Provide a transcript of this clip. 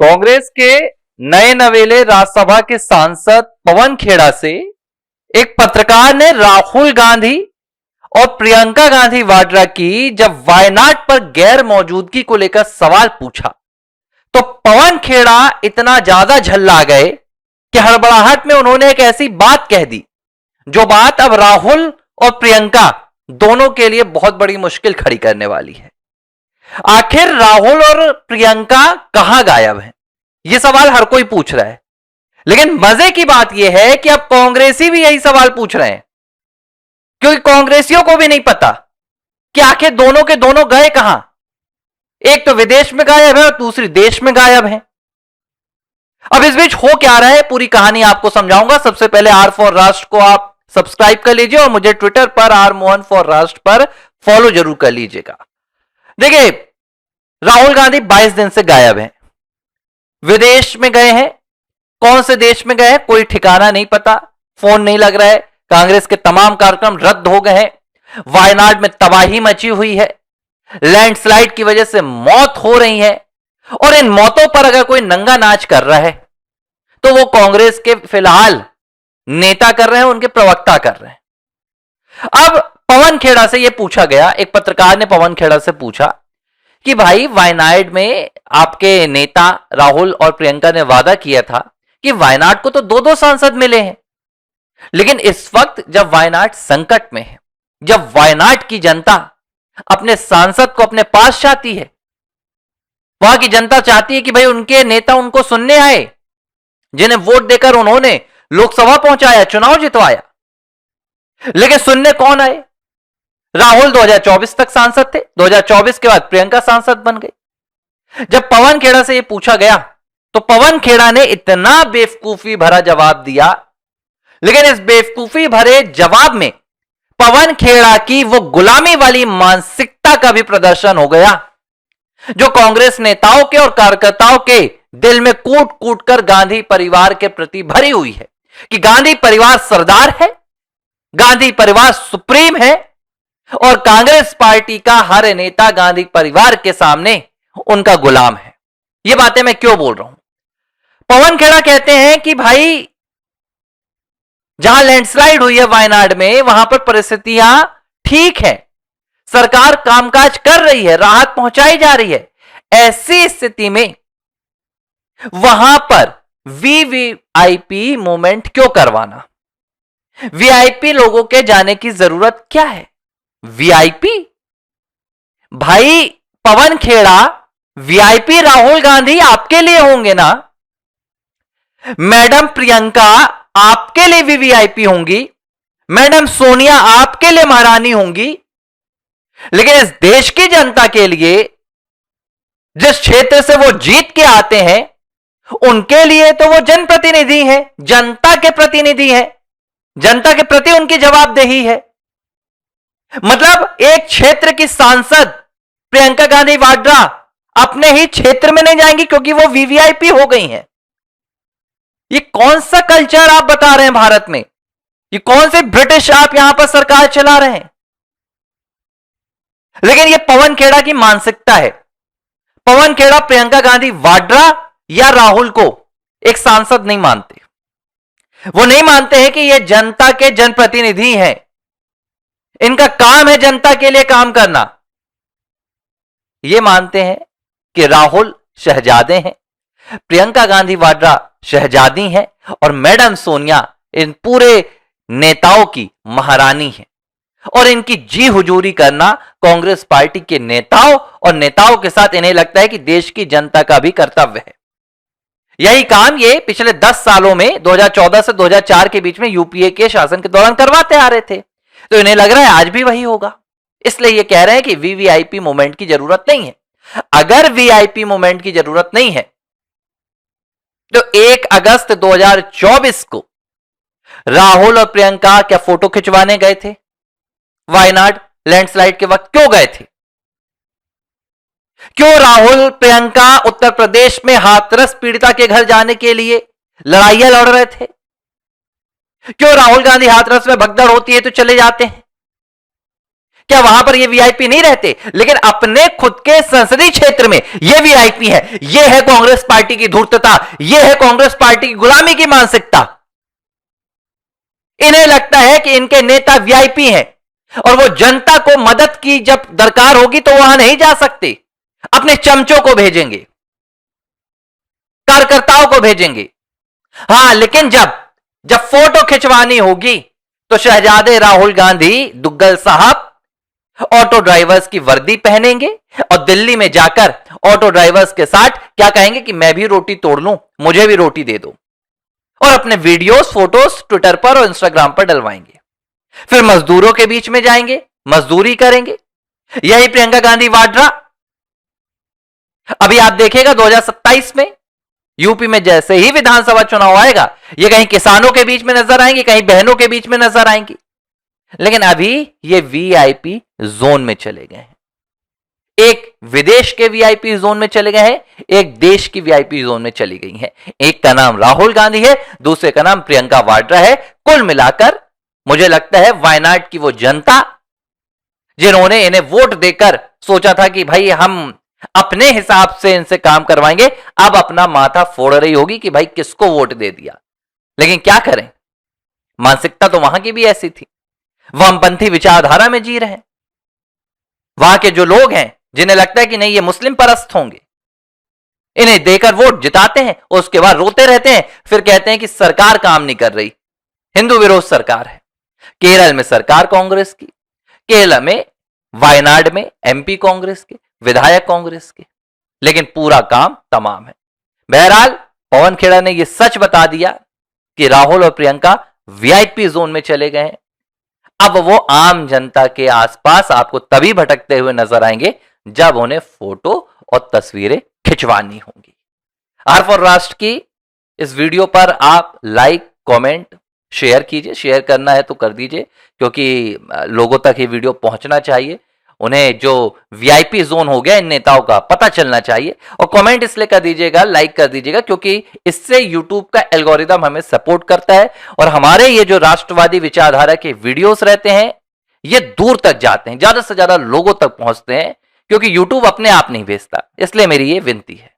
कांग्रेस के नए नवेले राज्यसभा के सांसद पवन खेड़ा से एक पत्रकार ने राहुल गांधी और प्रियंका गांधी वाड्रा की जब वायनाड पर गैर मौजूदगी को लेकर सवाल पूछा तो पवन खेड़ा इतना ज्यादा झल्ला गए कि हड़बड़ाहट में उन्होंने एक ऐसी बात कह दी जो बात अब राहुल और प्रियंका दोनों के लिए बहुत बड़ी मुश्किल खड़ी करने वाली है। आखिर राहुल और प्रियंका कहां गायब हैं? यह सवाल हर कोई पूछ रहा है, लेकिन मजे की बात यह है कि अब कांग्रेसी भी यही सवाल पूछ रहे हैं, क्योंकि कांग्रेसियों को भी नहीं पता कि आखिर दोनों के दोनों गए कहां। एक तो विदेश में गायब है और दूसरी देश में गायब है। अब इस बीच हो क्या रहा है, पूरी कहानी आपको समझाऊंगा। सबसे पहले आर फॉर राष्ट्र को आप सब्सक्राइब कर लीजिए और मुझे ट्विटर पर आर मोहन फॉर राष्ट्र पर फॉलो जरूर कर लीजिएगा। देखिए, राहुल गांधी 22 दिन से गायब हैं, विदेश में गए हैं। कौन से देश में गए हैं कोई ठिकाना नहीं पता, फोन नहीं लग रहा है। कांग्रेस के तमाम कार्यक्रम रद्द हो गए हैं। वायनाड में तबाही मची हुई है, लैंडस्लाइड की वजह से मौत हो रही है, और इन मौतों पर अगर कोई नंगा नाच कर रहा है तो वो कांग्रेस के फिलहाल नेता कर रहे हैं, उनके प्रवक्ता कर रहे हैं। अब पवन खेड़ा से यह पूछा गया, एक पत्रकार ने पवन खेड़ा से पूछा कि भाई वायनाड में आपके नेता राहुल और प्रियंका ने वादा किया था कि वायनाड को तो दो दो सांसद मिले हैं, लेकिन इस वक्त जब वायनाड संकट में है, जब वायनाड की जनता अपने सांसद को अपने पास चाहती है, वहां की जनता चाहती है कि भाई उनके नेता उनको सुनने आए, जिन्हें वोट देकर उन्होंने लोकसभा पहुंचाया, चुनाव जितवाया, लेकिन सुनने कौन आए? राहुल 2024 तक सांसद थे, 2024 के बाद प्रियंका सांसद बन गई। जब पवन खेड़ा से यह पूछा गया तो पवन खेड़ा ने इतना बेवकूफी भरा जवाब दिया, लेकिन इस बेवकूफी भरे जवाब में पवन खेड़ा की वो गुलामी वाली मानसिकता का भी प्रदर्शन हो गया जो कांग्रेस नेताओं के और कार्यकर्ताओं के दिल में कूट कूट कर गांधी परिवार के प्रति भरी हुई है कि गांधी परिवार सरदार है, गांधी परिवार सुप्रीम है, और कांग्रेस पार्टी का हर नेता गांधी परिवार के सामने उनका गुलाम है। ये बातें मैं क्यों बोल रहा हूं? पवन खेड़ा कहते हैं कि भाई जहां लैंडस्लाइड हुई है वायनाड में, वहां पर परिस्थितियां ठीक है, सरकार कामकाज कर रही है, राहत पहुंचाई जा रही है। ऐसी स्थिति में वहां पर वीवीआईपी मूवमेंट क्यों करवाना? वीआईपी लोगों के जाने की जरूरत क्या है? वीआईपी भाई पवन खेड़ा, वीआईपी राहुल गांधी आपके लिए होंगे ना, मैडम प्रियंका आपके लिए भी वीआईपी होंगी, मैडम सोनिया आपके लिए महारानी होंगी, लेकिन इस देश की जनता के लिए, जिस क्षेत्र से वो जीत के आते हैं, उनके लिए तो वो जनप्रतिनिधि हैं, जनता के प्रतिनिधि हैं, जनता के प्रति उनकी जवाबदेही है। मतलब एक क्षेत्र की सांसद प्रियंका गांधी वाड्रा अपने ही क्षेत्र में नहीं जाएंगी क्योंकि वो वीवीआईपी हो गई हैं। ये कौन सा कल्चर आप बता रहे हैं भारत में? ये कौन से ब्रिटिश आप यहां पर सरकार चला रहे हैं? लेकिन ये पवन खेड़ा की मानसिकता है। पवन खेड़ा प्रियंका गांधी वाड्रा या राहुल को एक सांसद नहीं मानते। वो नहीं मानते हैं कि ये जनता के जनप्रतिनिधि हैं, इनका काम है जनता के लिए काम करना। ये मानते हैं कि राहुल शहजादे हैं, प्रियंका गांधी वाड्रा शहजादी हैं, और मैडम सोनिया इन पूरे नेताओं की महारानी है, और इनकी जी हुजूरी करना कांग्रेस पार्टी के नेताओं और नेताओं के साथ इन्हें लगता है कि देश की जनता का भी कर्तव्य है। यही काम ये पिछले 10 सालों में 2014 से 2004 के बीच में यूपीए के शासन के दौरान करवाते आ रहे थे, तो इन्हें लग रहा है आज भी वही होगा, इसलिए ये कह रहे हैं कि वीवीआईपी मूवमेंट की जरूरत नहीं है। अगर वीआईपी मूवमेंट की जरूरत नहीं है तो 1 अगस्त 2024 को राहुल और प्रियंका क्या फोटो खिंचवाने गए थे? वायनाड लैंडस्लाइड के वक्त क्यों गए थे? क्यों राहुल प्रियंका उत्तर प्रदेश में हाथरस पीड़िता के घर जाने के लिए लड़ाइयां लड़ रहे थे? क्यों राहुल गांधी हाथरस में भगदड़ होती है तो चले जाते हैं? क्या वहां पर ये वीआईपी नहीं रहते? लेकिन अपने खुद के संसदीय क्षेत्र में ये वीआईपी है। ये है कांग्रेस पार्टी की धूर्तता, ये है कांग्रेस पार्टी की गुलामी की मानसिकता। इन्हें लगता है कि इनके नेता वीआईपी हैं और वो जनता को मदद की जब दरकार होगी तो वहां नहीं जा सकते, अपने चमचों को भेजेंगे, कार्यकर्ताओं को भेजेंगे। हां, लेकिन जब जब फोटो खिंचवानी होगी तो शहजादे राहुल गांधी दुग्गल साहब ऑटो ड्राइवर्स की वर्दी पहनेंगे और दिल्ली में जाकर ऑटो ड्राइवर्स के साथ क्या कहेंगे कि मैं भी रोटी तोड़ लूं, मुझे भी रोटी दे दो, और अपने वीडियोस फोटोज ट्विटर पर और इंस्टाग्राम पर डलवाएंगे। फिर मजदूरों के बीच में जाएंगे, मजदूरी करेंगे। यही प्रियंका गांधी वाड्रा अभी आप देखिएगा 2027 में यूपी में जैसे ही विधानसभा चुनाव आएगा, ये कहीं किसानों के बीच में नजर आएंगी, कहीं बहनों के बीच में नजर आएंगी। लेकिन अभी ये वीआईपी जोन में चले गए हैं। एक विदेश के वीआईपी जोन में चले गए हैं, एक देश की वीआईपी जोन में चली गई हैं। एक का नाम राहुल गांधी है, दूसरे का नाम प्रियंका वाड्रा है। कुल मिलाकर मुझे लगता है वायनाड की वो जनता जिन्होंने इन्हें वोट देकर सोचा था कि भाई हम अपने हिसाब से इनसे काम करवाएंगे, अब अपना माथा फोड़ रही होगी कि भाई किसको वोट दे दिया। लेकिन क्या करें, मानसिकता तो वहां की भी ऐसी थी, वामपंथी विचारधारा में जी रहे हैं। वहां के जो लोग हैं जिन्हें लगता है कि नहीं ये मुस्लिम परस्त होंगे, इन्हें देकर वोट जिताते हैं, उसके बाद रोते रहते हैं, फिर कहते हैं कि सरकार काम नहीं कर रही, हिंदू विरोध सरकार है। केरल में सरकार कांग्रेस की, केरल में वायनाड में एमपी कांग्रेस के, विधायक कांग्रेस के, लेकिन पूरा काम तमाम है। बहरहाल पवन खेड़ा ने यह सच बता दिया कि राहुल और प्रियंका वीआईपी जोन में चले गए हैं। अब वो आम जनता के आसपास आपको तभी भटकते हुए नजर आएंगे जब उन्हें फोटो और तस्वीरें खिंचवानी होंगी। आर फॉर राष्ट्र की इस वीडियो पर आप लाइक, कमेंट, शेयर कीजिए। शेयर करना है तो कर दीजिए, क्योंकि लोगों तक ये वीडियो पहुंचना चाहिए। उन्हें जो वीआईपी जोन हो गया इन नेताओं का पता चलना चाहिए। और कमेंट इसलिए कर दीजिएगा, लाइक कर दीजिएगा, क्योंकि इससे यूट्यूब का एल्गोरिदम हमें सपोर्ट करता है और हमारे ये जो राष्ट्रवादी विचारधारा के वीडियोस रहते हैं ये दूर तक जाते हैं, ज्यादा से ज्यादा लोगों तक पहुंचते हैं, क्योंकि यूट्यूब अपने आप नहीं भेजता। इसलिए मेरी ये विनती है।